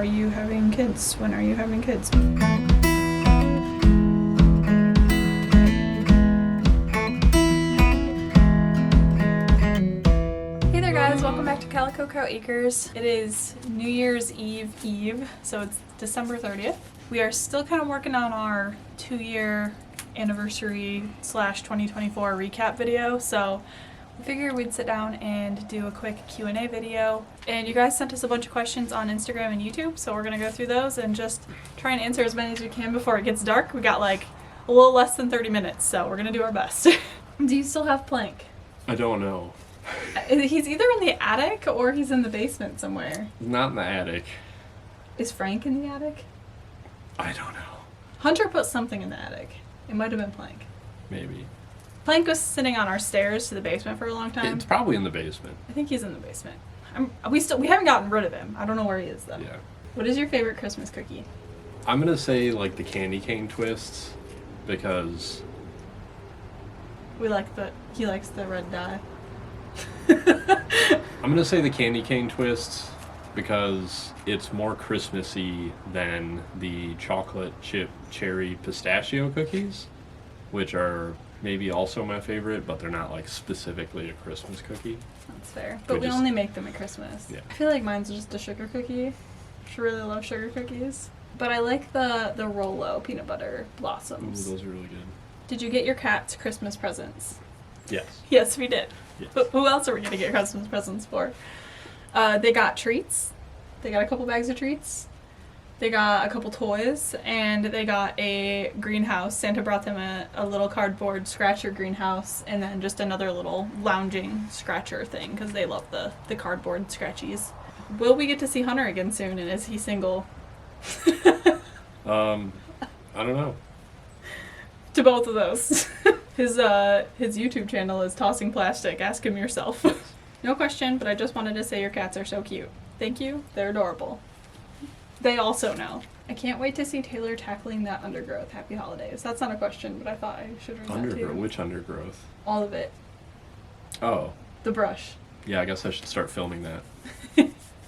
you having kids? When are you having kids? Hey there guys, welcome back to Calico Cow Acres. It is New Year's Eve, so it's December 30th. We are still kind of working on our 2-year anniversary / 2024 recap video, so we figured we'd sit down and do a quick Q&A video. And you guys sent us a bunch of questions on Instagram and YouTube, so we're gonna go through those and just try and answer as many as we can before it gets dark. We got like a little less than 30 minutes, so we're gonna do our best. Do you still have Plank? I don't know. He's either in the attic or he's in the basement somewhere. Not in the attic. Is Frank in the attic? I don't know. Hunter put something in the attic. It might have been Plank. Maybe. Plank was sitting on our stairs to the basement for a long time. It's probably in the basement. I think he's in the basement. We haven't gotten rid of him. I don't know where he is though. Yeah. What is your favorite Christmas cookie? I'm gonna say like the candy cane twists because He likes the red dye. I'm gonna say the candy cane twists because it's more Christmassy than the chocolate chip cherry pistachio cookies, which are maybe also my favorite, but they're not like specifically a Christmas cookie. That's fair. But we only make them at Christmas. Yeah. I feel like mine's just a sugar cookie. I really love sugar cookies. But I like the Rolo peanut butter blossoms. Ooh, those are really good. Did you get your cats Christmas presents? Yes. Yes, we did. Yes. But who else are we going to get Christmas presents for? They got treats. They got a couple bags of treats. They got a couple toys, and they got a greenhouse. Santa brought them a little cardboard scratcher greenhouse, and then just another little lounging scratcher thing, because they love the cardboard scratchies. Will we get to see Hunter again soon, and is he single? I don't know. To both of those. His YouTube channel is Tossing Plastic. Ask him yourself. No question, but I just wanted to say your cats are so cute. Thank you. They're adorable. They also know. I can't wait to see Taylor tackling that undergrowth. Happy holidays. That's not a question, but I thought I should read that too. Which undergrowth? All of it. Oh. The brush. Yeah, I guess I should start filming that.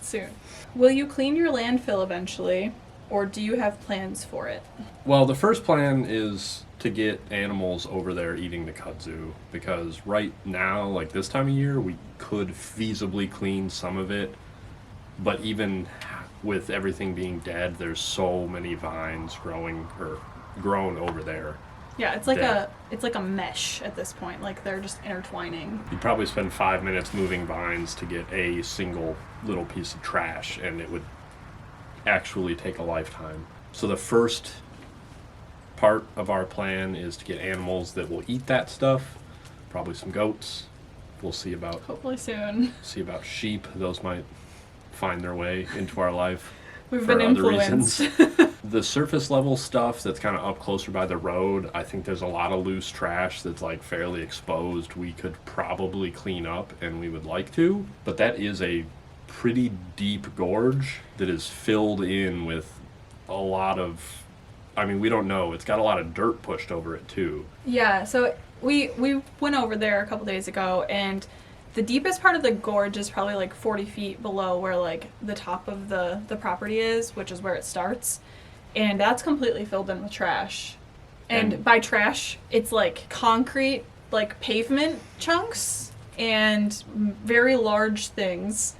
Soon. Will you clean your landfill eventually, or do you have plans for it? Well, the first plan is to get animals over there eating the kudzu, because right now, like this time of year, we could feasibly clean some of it, but even with everything being dead, there's so many vines grown over there. Yeah, it's like a mesh at this point. Like they're just intertwining. You'd probably spend 5 minutes moving vines to get a single little piece of trash, and it would actually take a lifetime. So the first part of our plan is to get animals that will eat that stuff, probably some goats. We'll see about hopefully soon. See about sheep. Those might find their way into our life. We've for been other influenced. reasons. The surface level stuff that's kind of up closer by the road, I think there's a lot of loose trash that's like fairly exposed. We could probably clean up, and we would like to, but that is a pretty deep gorge that is filled in with a lot of, I mean, we don't know. It's got a lot of dirt pushed over it too. Yeah, so we went over there a couple days ago, and the deepest part of the gorge is probably like 40 feet below where like the top of the property is, which is where it starts. And that's completely filled in with trash. And by trash, it's like concrete, like pavement chunks and very large things.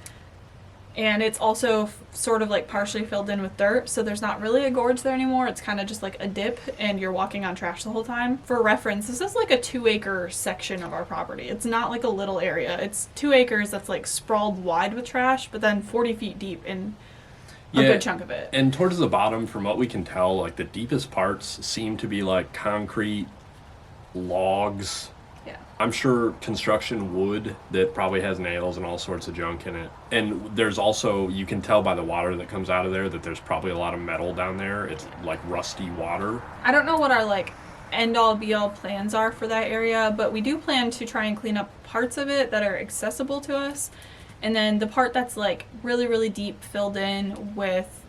And it's also sort of like partially filled in with dirt, so there's not really a gorge there anymore. It's kind of just like a dip, and you're walking on trash the whole time. For reference, this is like a 2-acre section of our property. It's not like a little area. It's 2 acres that's like sprawled wide with trash, but then 40 feet deep in a good chunk of it. And towards the bottom, from what we can tell, like the deepest parts seem to be like concrete logs. Yeah. I'm sure construction wood that probably has nails and all sorts of junk in it. And there's also, you can tell by the water that comes out of there that there's probably a lot of metal down there. It's like rusty water. I don't know what our like end-all be-all plans are for that area, but we do plan to try and clean up parts of it that are accessible to us. And then the part that's like really, really deep filled in with,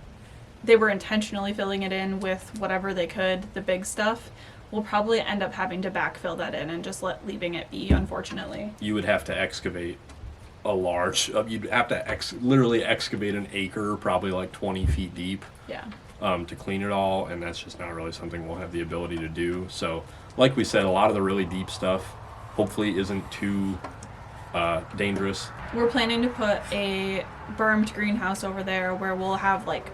they were intentionally filling it in with whatever they could, the big stuff. We'll probably end up having to backfill that in and just leaving it be, unfortunately. You would have to excavate a large. You'd have to literally excavate an acre, probably like 20 feet deep, Yeah. to clean it all, and that's just not really something we'll have the ability to do. So, like we said, a lot of the really deep stuff hopefully isn't too dangerous. We're planning to put a bermed greenhouse over there where we'll have like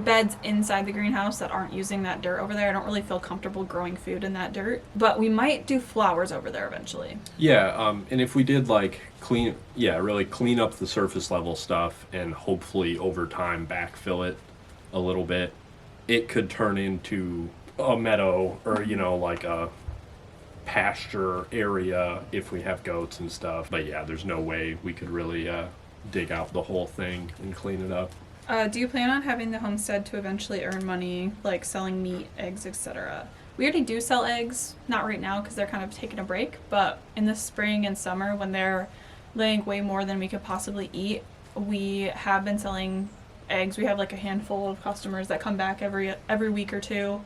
beds inside the greenhouse that aren't using that dirt over there. I don't really feel comfortable growing food in that dirt, but we might do flowers over there eventually. Yeah, and if we did like really clean up the surface level stuff and hopefully over time backfill it a little bit, it could turn into a meadow or, like a pasture area if we have goats and stuff. But yeah, there's no way we could really dig out the whole thing and clean it up. Do you plan on having the homestead to eventually earn money, like selling meat, eggs, etc.? We already do sell eggs, not right now because they're kind of taking a break, but in the spring and summer when they're laying way more than we could possibly eat, we have been selling eggs. We have like a handful of customers that come back every week or two,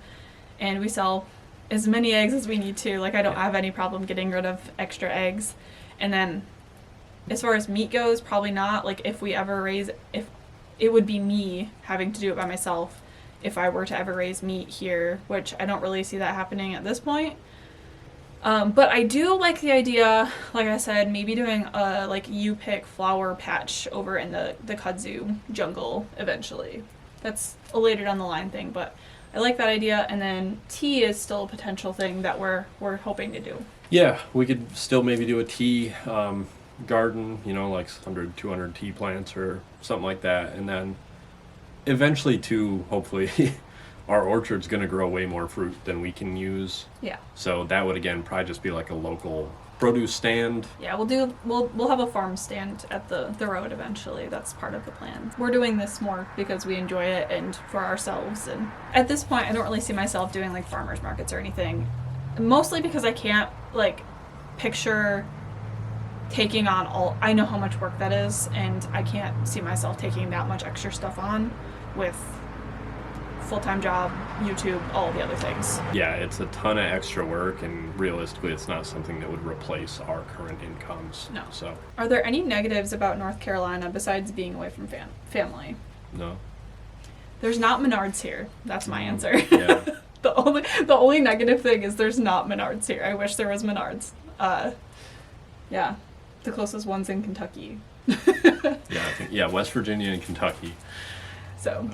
and we sell as many eggs as we need to. Like, I don't have any problem getting rid of extra eggs. And then as far as meat goes, probably not. Like, if it would be me having to do it by myself if I were to ever raise meat here, which I don't really see that happening at this point. But I do like the idea, like I said, maybe doing a you pick flower patch over in the kudzu jungle eventually. That's a later down the line thing, but I like that idea. And then tea is still a potential thing that we're hoping to do. Yeah, we could still maybe do a tea garden, like 100, 200 tea plants or something like that. And then eventually, too, hopefully, our orchard's going to grow way more fruit than we can use. Yeah. So that would, again, probably just be like a local produce stand. Yeah, we'll have a farm stand at the road eventually. That's part of the plan. We're doing this more because we enjoy it and for ourselves. And at this point, I don't really see myself doing like farmers markets or anything. Mostly because I can't picture taking on I know how much work that is, and I can't see myself taking that much extra stuff on with full-time job, YouTube, all the other things. Yeah, it's a ton of extra work, and realistically it's not something that would replace our current incomes. No. So are there any negatives about North Carolina besides being away from family? No. There's not Menards here. That's my answer. Yeah. The only negative thing is there's not Menards here. I wish there was Menards. Yeah. The closest one's in Kentucky. West Virginia and Kentucky. So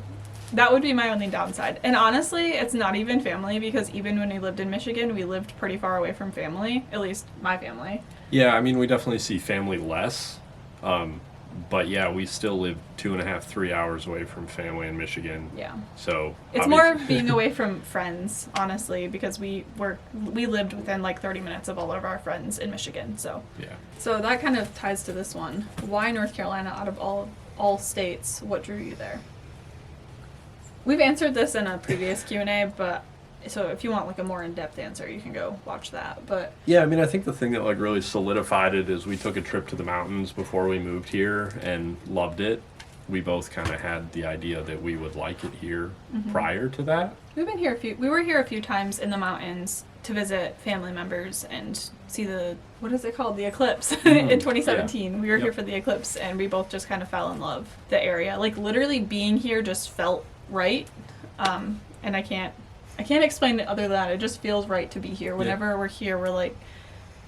that would be my only downside. And honestly, it's not even family, because even when we lived in Michigan, we lived pretty far away from family, at least my family. Yeah, I mean, we definitely see family less. But yeah, we still live 2.5, 3 hours away from family in Michigan. Yeah. So it's more being away from friends, honestly, because we lived within 30 minutes of all of our friends in Michigan. So yeah. So that kind of ties to this one. Why North Carolina out of all states? What drew you there? We've answered this in a previous Q&A, but so if you want a more in-depth answer, you can go watch that. But yeah, I mean, I think the thing that really solidified it is we took a trip to the mountains before we moved here and loved it. We both kind of had the idea that we would like it here prior to that. We were here a few times in the mountains to visit family members and see what is it called? The eclipse in 2017. Yeah. We were here for the eclipse, and we both just kind of fell in love with the area. Literally being here just felt right. And I can't explain it other than that. It just feels right to be here. Whenever we're here, we're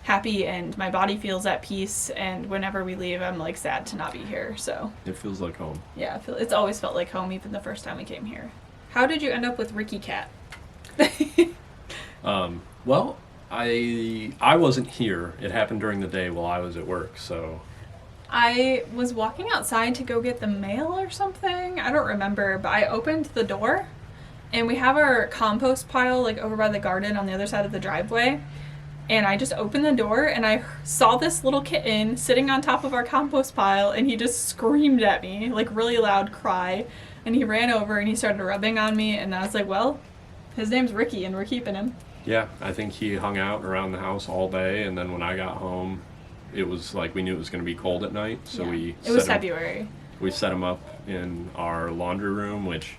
happy, and my body feels at peace. And whenever we leave, I'm sad to not be here. So it feels like home. Yeah, it's always felt like home, even the first time we came here. How did you end up with Ricky Cat? Well, I wasn't here. It happened during the day while I was at work. So I was walking outside to go get the mail or something. I don't remember, but I opened the door. And we have our compost pile over by the garden on the other side of the driveway. And I just opened the door and I saw this little kitten sitting on top of our compost pile, and he just screamed at me, really loud cry. And he ran over and he started rubbing on me, and I was like, well, his name's Ricky and we're keeping him. Yeah, I think he hung out around the house all day, and then when I got home, it was we knew it was going to be cold at night, so it was February. We set him up in our laundry room, which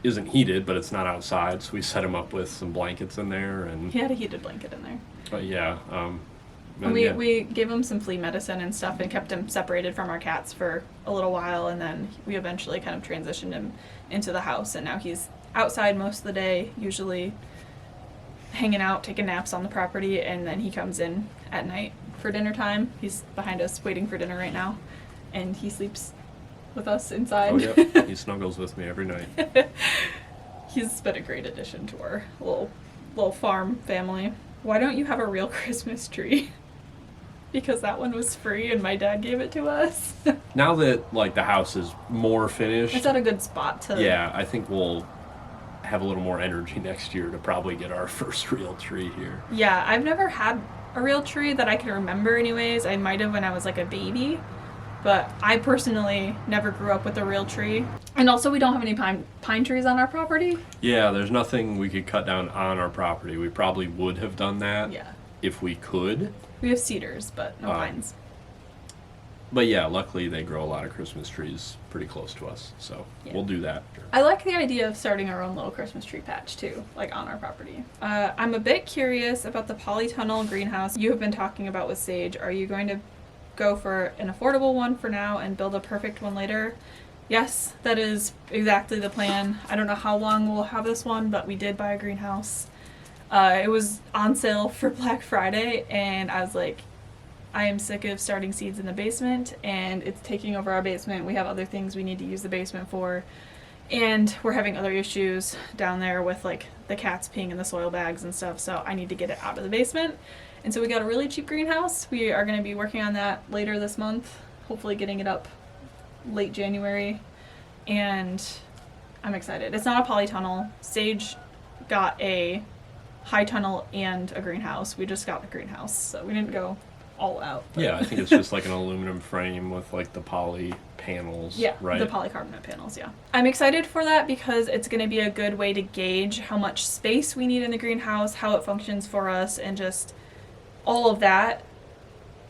isn't heated, but it's not outside, so we set him up with some blankets in there, and he had a heated blanket in there. But yeah, And we gave him some flea medicine and stuff and kept him separated from our cats for a little while, and then we eventually kind of transitioned him into the house, and now he's outside most of the day, usually hanging out, taking naps on the property, and then he comes in at night for dinner time. He's behind us waiting for dinner right now, and he sleeps with us inside. Oh, yeah. He snuggles with me every night. He's been a great addition to our little farm family. Why don't you have a real Christmas tree? Because that one was free and my dad gave it to us. Now that like the house is more finished, It's at a good spot to... Yeah, I think we'll have a little more energy next year to probably get our first real tree here. Yeah, I've never had a real tree that I can remember anyways. I might have when I was like a baby, but I personally never grew up with a real tree. And also we don't have any pine trees on our property. Yeah, there's nothing we could cut down on our property. We probably would have done that if we could. We have cedars, but no pines. But yeah, luckily they grow a lot of Christmas trees pretty close to us, so we'll do that. I like the idea of starting our own little Christmas tree patch too, like on our property. I'm a bit curious about the polytunnel greenhouse you have been talking about with Sage. Are you going to go for an affordable one for now and build a perfect one later? Yes, that is exactly the plan. I don't know how long we'll have this one, but we did buy a greenhouse. It was on sale for Black Friday, and I was like, I am sick of starting seeds in the basement, and it's taking over our basement. We have other things we need to use the basement for, and we're having other issues down there with like the cats peeing in the soil bags and stuff, so I need to get it out of the basement. And so we got a really cheap greenhouse. We are going to be working on that later this month, hopefully getting it up late January, and I'm excited. It's not a polytunnel. Sage got a high tunnel and a greenhouse. We just got the greenhouse, so we didn't go all out. Yeah, I think it's just like an aluminum frame with like the poly panels. Yeah, right? The polycarbonate panels, yeah. I'm excited for that because it's going to be a good way to gauge how much space we need in the greenhouse, how it functions for us, and just all of that,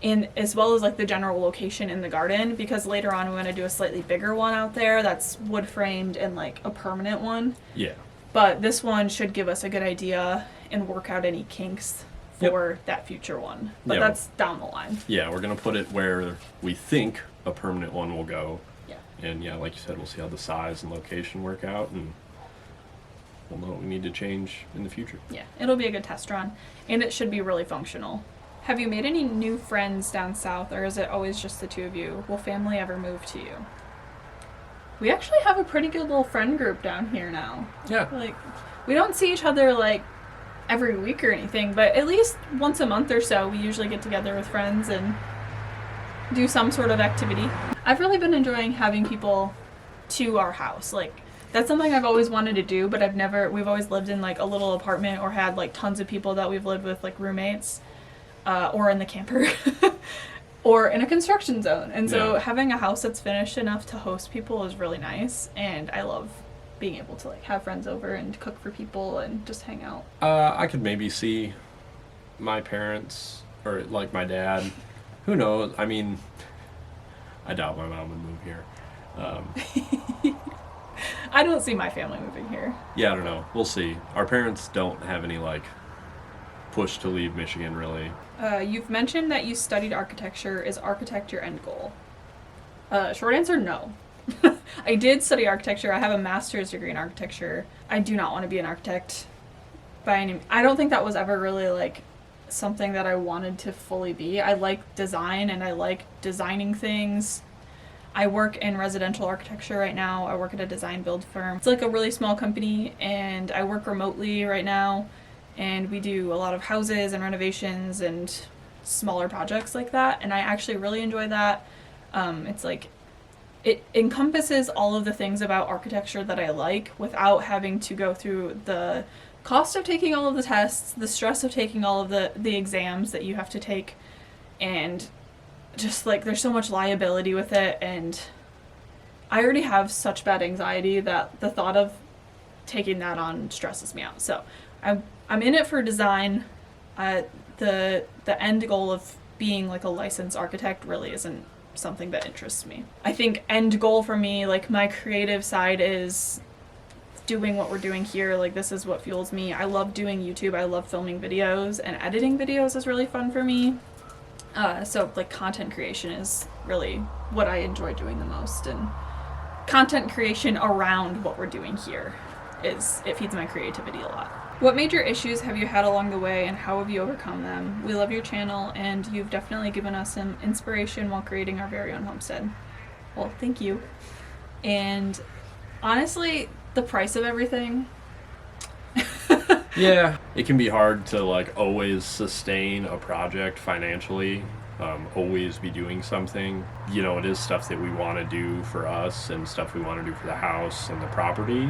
and as well as like the general location in the garden, because later on we want to do a slightly bigger one out there that's wood framed and like a permanent one. Yeah. But this one should give us a good idea and work out any kinks for that future one. But that's down the line. Yeah, we're going to put it where we think a permanent one will go. Yeah. And yeah, like you said, we'll see how the size and location work out, and we'll know what we need to change in the future. Yeah, it'll be a good test run, and it should be really functional. Have you made any new friends down south, or is it always just the two of you? Will family ever move to you? We actually have a pretty good little friend group down here now. Yeah. Like, we don't see each other like every week or anything, but at least once a month or so we usually get together with friends and do some sort of activity. I've really been enjoying having people to our house. Like, that's something I've always wanted to do, but we've always lived in like a little apartment or had like tons of people that we've lived with, like roommates, or in the camper or in a construction zone. And so having a house that's finished enough to host people is really nice, and I love being able to like have friends over and cook for people and just hang out. I could maybe see my parents or like my dad. Who knows? I mean, I doubt my mom would move here. I don't see my family moving here. Yeah, I don't know. We'll see. Our parents don't have any like push to leave Michigan, really. You've mentioned that you studied architecture. Is architect your end goal? Short answer, no. I did study architecture. I have a master's degree in architecture. I do not want to be an architect by any... I don't think that was ever really like something that I wanted to fully be. I like design and I like designing things. I work in residential architecture right now. I work at a design build firm. It's like a really small company, and I work remotely right now, and we do a lot of houses and renovations and smaller projects like that, and I actually really enjoy that. It's like it encompasses all of the things about architecture that I like without having to go through the cost of taking all of the tests, the stress of taking all of the exams that you have to take, and just like there's so much liability with it, and I already have such bad anxiety that the thought of taking that on stresses me out. So I'm in it for design. The end goal of being like a licensed architect really isn't something that interests me. I think end goal for me, like my creative side, is doing what we're doing here. Like, this is what fuels me. I love doing YouTube. I love filming videos, and editing videos is really fun for me. So like content creation is really what I enjoy doing the most, and content creation around what we're doing here it feeds my creativity a lot. What major issues have you had along the way and how have you overcome them? We love your channel and you've definitely given us some inspiration while creating our very own homestead. Well, thank you. And honestly, the price of everything. Yeah, it can be hard to like always sustain a project financially, always be doing something. You know, it is stuff that we want to do for us and stuff we want to do for the house and the property.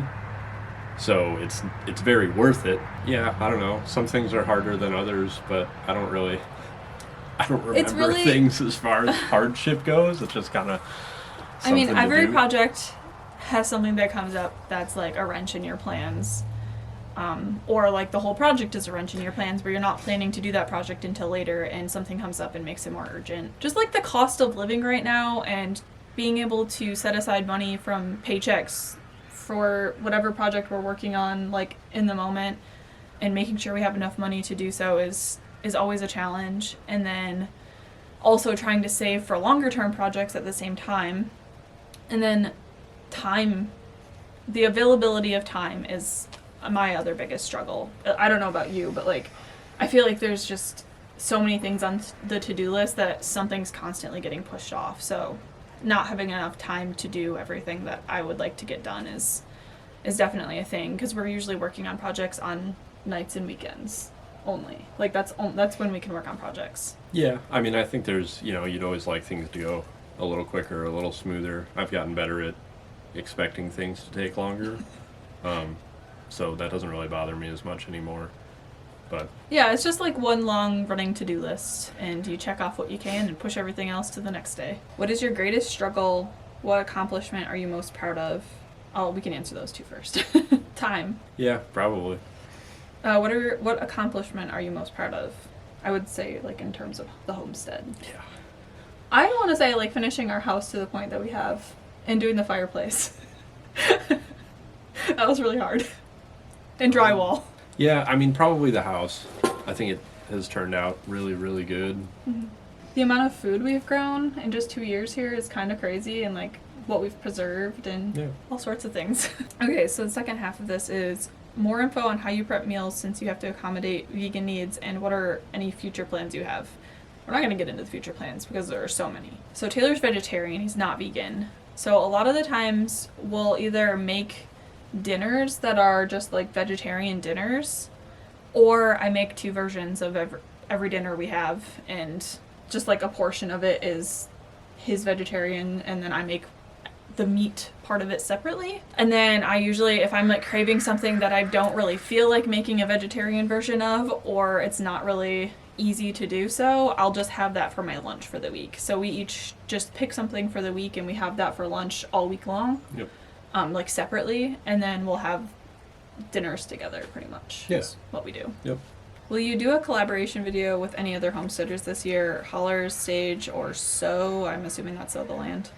So it's very worth it. Yeah, I don't know. Some things are harder than others, but I don't remember things as far as hardship goes. It's just kind of I mean, every project has something that comes up that's like a wrench in your plans. Or like the whole project is a wrench in your plans where you're not planning to do that project until later and something comes up and makes it more urgent. Just like the cost of living right now and being able to set aside money from paychecks for whatever project we're working on like in the moment and making sure we have enough money to do so is always a challenge. And then also trying to save for longer term projects at the same time. And then time, the availability of time is my other biggest struggle. I don't know about you, but like I feel like there's just so many things on the to-do list that something's constantly getting pushed off. So not having enough time to do everything that I would like to get done is definitely a thing, because we're usually working on projects on nights and weekends only. Like that's when we can work on projects. Yeah, I mean, I think there's, you know, you'd always like things to go a little quicker, a little smoother. I've gotten better at expecting things to take longer. So that doesn't really bother me as much anymore. But yeah, it's just like one long running to-do list, and you check off what you can and push everything else to the next day. What is your greatest struggle? What accomplishment are you most proud of? Oh, we can answer those two first. Time. yeah, probably. What accomplishment are you most proud of? I would say like in terms of the homestead. Yeah. I want to say like finishing our house to the point that we have and doing the fireplace. That was really hard. And drywall. Yeah, I mean, probably the house. I think it has turned out really, really good. Mm-hmm. The amount of food we've grown in just 2 years here is kind of crazy, and like what we've preserved and all sorts of things. Okay, so the second half of this is more info on how you prep meals since you have to accommodate vegan needs, and what are any future plans you have. We're not going to get into the future plans because there are so many. So Taylor's vegetarian, he's not vegan. So a lot of the times we'll either make dinners that are just like vegetarian dinners, or I make two versions of every dinner we have, and just like a portion of it is his vegetarian, and then I make the meat part of it separately. And then I usually, if I'm like craving something that I don't really feel like making a vegetarian version of, or it's not really easy to do so, I'll just have that for my lunch for the week. So we each just pick something for the week and we have that for lunch all week long. Yep. Like separately, and then we'll have dinners together pretty much. Yes. What we do. Yep. Will you do a collaboration video with any other homesteaders this year? Hollers, Sage, or So? I'm assuming that's So the Land.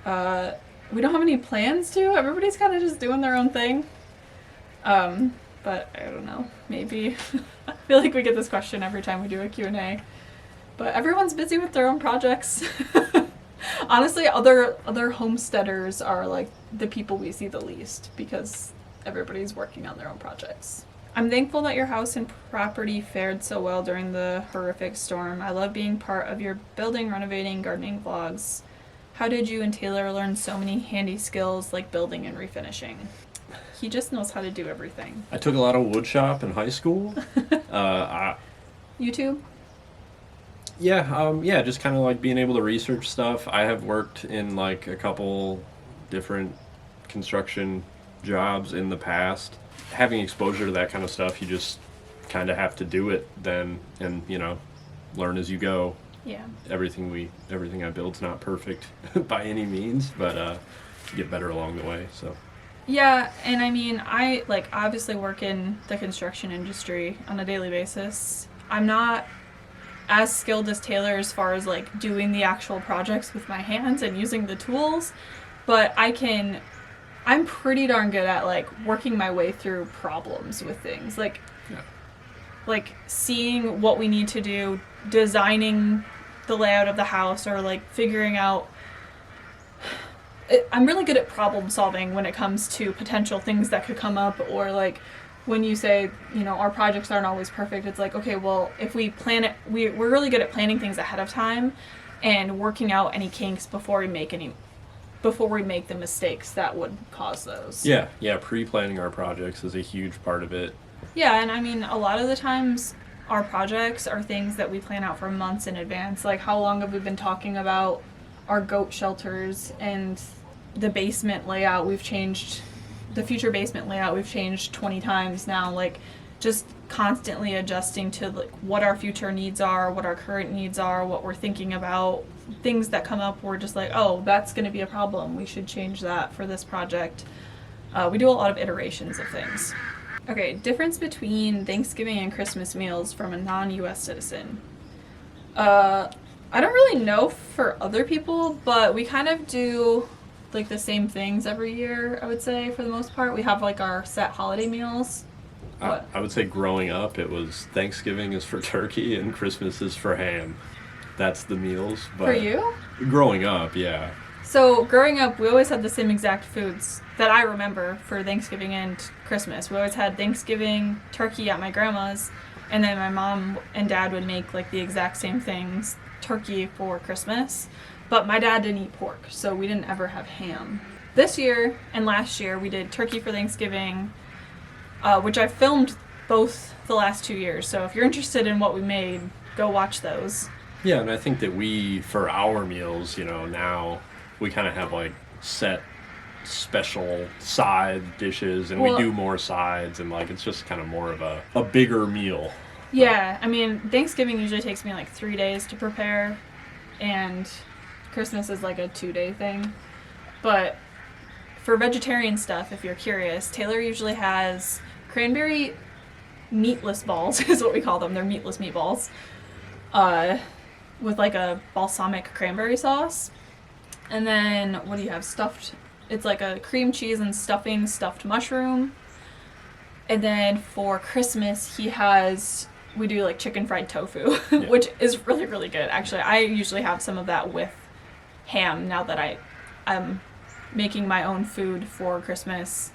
We don't have any plans to. Everybody's kind of just doing their own thing. But I don't know. Maybe. I feel like we get this question every time we do a Q&A. But everyone's busy with their own projects. Honestly, other homesteaders are like the people we see the least because everybody's working on their own projects. I'm thankful that your house and property fared so well during the horrific storm. I love being part of your building, renovating, gardening vlogs. How did you and Taylor learn so many handy skills like building and refinishing? He just knows how to do everything. I took a lot of wood shop in high school. YouTube? Yeah, just kind of like being able to research stuff. I have worked in like a couple different construction jobs in the past. Having exposure to that kind of stuff, you just kind of have to do it then, and you know, learn as you go. Yeah. Everything I build's not perfect by any means, but get better along the way. So. Yeah, and I mean, I like obviously work in the construction industry on a daily basis. I'm not as skilled as Taylor as far as like doing the actual projects with my hands and using the tools, but I'm pretty darn good at like working my way through problems with things. Like seeing what we need to do, designing the layout of the house or like figuring out. I'm really good at problem solving when it comes to potential things that could come up, or like when you say, you know, our projects aren't always perfect. It's like, okay, well, if we plan it, we're really good at planning things ahead of time and working out any kinks before we make the mistakes that would cause those. Yeah, pre-planning our projects is a huge part of it. Yeah, and I mean, a lot of the times our projects are things that we plan out for months in advance. Like, how long have we been talking about our goat shelters and the basement layout? We've changed the future basement layout. We've changed 20 times now. Like, just constantly adjusting to like what our future needs are, what our current needs are, what we're thinking about. Things that come up, we're just like, oh, that's going to be a problem. We should change that for this project. We do a lot of iterations of things. Okay, difference between Thanksgiving and Christmas meals from a non-U.S. citizen. I don't really know for other people, but we kind of do like the same things every year, I would say, for the most part. We have like our set holiday meals. I would say growing up, it was Thanksgiving is for turkey and Christmas is for ham. That's the meals. But for you? Growing up, yeah. So growing up, we always had the same exact foods that I remember for Thanksgiving and Christmas. We always had Thanksgiving turkey at my grandma's, and then my mom and dad would make like the exact same things, turkey for Christmas. But my dad didn't eat pork, so we didn't ever have ham. This year and last year, we did turkey for Thanksgiving, which I filmed both the last 2 years. So if you're interested in what we made, go watch those. Yeah, and I think that we, for our meals, you know, now we kind of have like set special side dishes, and we do more sides, and like it's just kind of more of a bigger meal. Yeah, I mean, Thanksgiving usually takes me like 3 days to prepare, and Christmas is like a 2-day thing. But for vegetarian stuff, if you're curious, Taylor usually has cranberry meatless balls, is what we call them. They're meatless meatballs, with like a balsamic cranberry sauce. And then, what do you have? Stuffed, it's like a cream cheese and stuffing stuffed mushroom. And then for Christmas, we do like chicken fried tofu, yeah. which is really, really good. Actually, I usually have some of that with ham now that I'm making my own food for Christmas.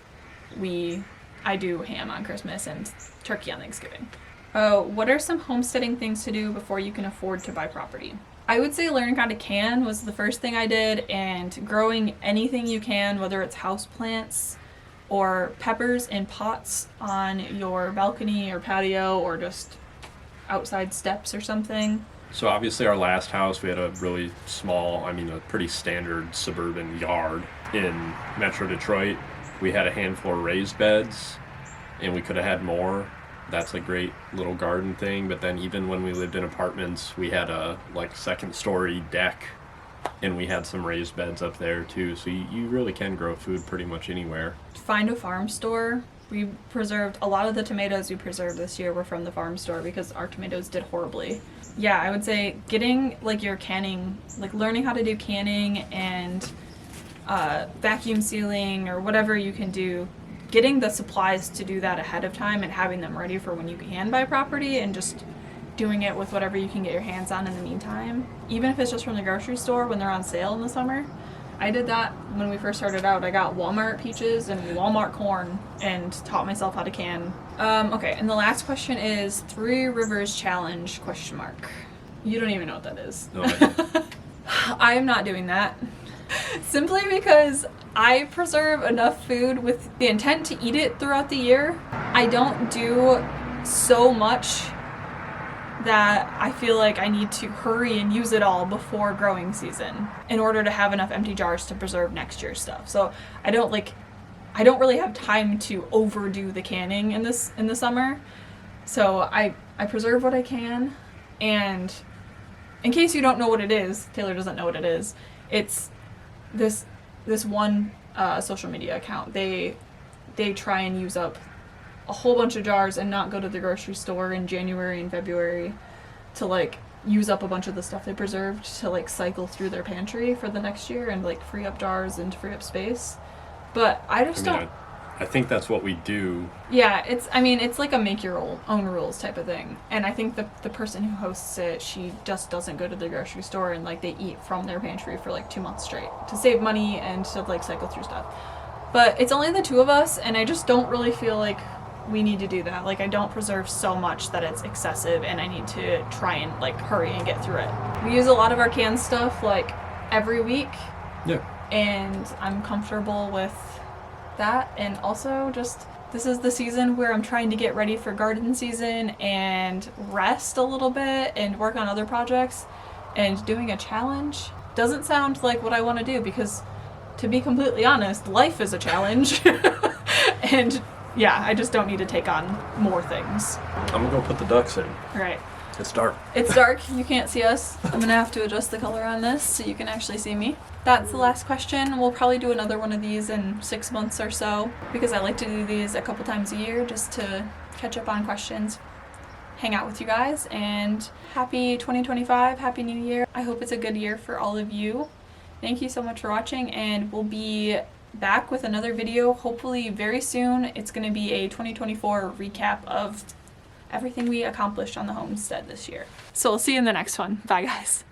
I do ham on Christmas and turkey on Thanksgiving. What are some homesteading things to do before you can afford to buy property? I would say learning how to can was the first thing I did, and growing anything you can, whether it's houseplants or peppers in pots on your balcony or patio or just outside steps or something. So obviously our last house, we had a really small, a pretty standard suburban yard in Metro Detroit. We had a handful of raised beds, and we could have had more. That's a great little garden thing. But then even when we lived in apartments, we had a second story deck, and we had some raised beds up there too. So you really can grow food pretty much anywhere. Find a farm store. We preserved a lot of the tomatoes we preserved this year were from the farm store because our tomatoes did horribly. Yeah, I would say getting your canning, learning how to do canning and vacuum sealing or whatever you can do, getting the supplies to do that ahead of time and having them ready for when you can buy property, and just doing it with whatever you can get your hands on in the meantime, even if it's just from the grocery store when they're on sale in the summer. I did that when we first started out. I got Walmart peaches and Walmart corn and taught myself how to can. Okay, and the last question is Three Rivers Challenge, ? You don't even know what that is. No idea. I am not doing that. Simply because I preserve enough food with the intent to eat it throughout the year. I don't do so much that I feel like I need to hurry and use it all before growing season in order to have enough empty jars to preserve next year's stuff. So I don't really have time to overdo the canning in the summer. So I preserve what I can, and in case you don't know what it is, Taylor doesn't know what it is. It's this one social media account. They try and use up a whole bunch of jars and not go to the grocery store in January and February to use up a bunch of the stuff they preserved to cycle through their pantry for the next year and free up jars and free up space. But I just don't. I think that's what we do. Yeah, it's like a make your own rules type of thing. And I think the person who hosts it, she just doesn't go to the grocery store and like they eat from their pantry for like 2 months straight to save money and to like cycle through stuff. But it's only the two of us, and I just don't really feel like we need to do that. Like, I don't preserve so much that it's excessive, and I need to try and like hurry and get through it. We use a lot of our canned stuff like every week. Yeah. And I'm comfortable with that. And also just, this is the season where I'm trying to get ready for garden season and rest a little bit and work on other projects. And doing a challenge doesn't sound like what I want to do, because to be completely honest, life is a challenge. And yeah, I just don't need to take on more things. I'm gonna go put the ducks in. All right. It's dark. It's dark. You can't see us. I'm gonna have to adjust the color on this so you can actually see me. That's the last question. We'll probably do another one of these in 6 months or so, because I like to do these a couple times a year just to catch up on questions, hang out with you guys, and happy 2025, happy new year. I hope it's a good year for all of you. Thank you so much for watching, and we'll be back with another video hopefully very soon. It's going to be a 2024 recap of everything we accomplished on the homestead this year. So we'll see you in the next one. Bye guys.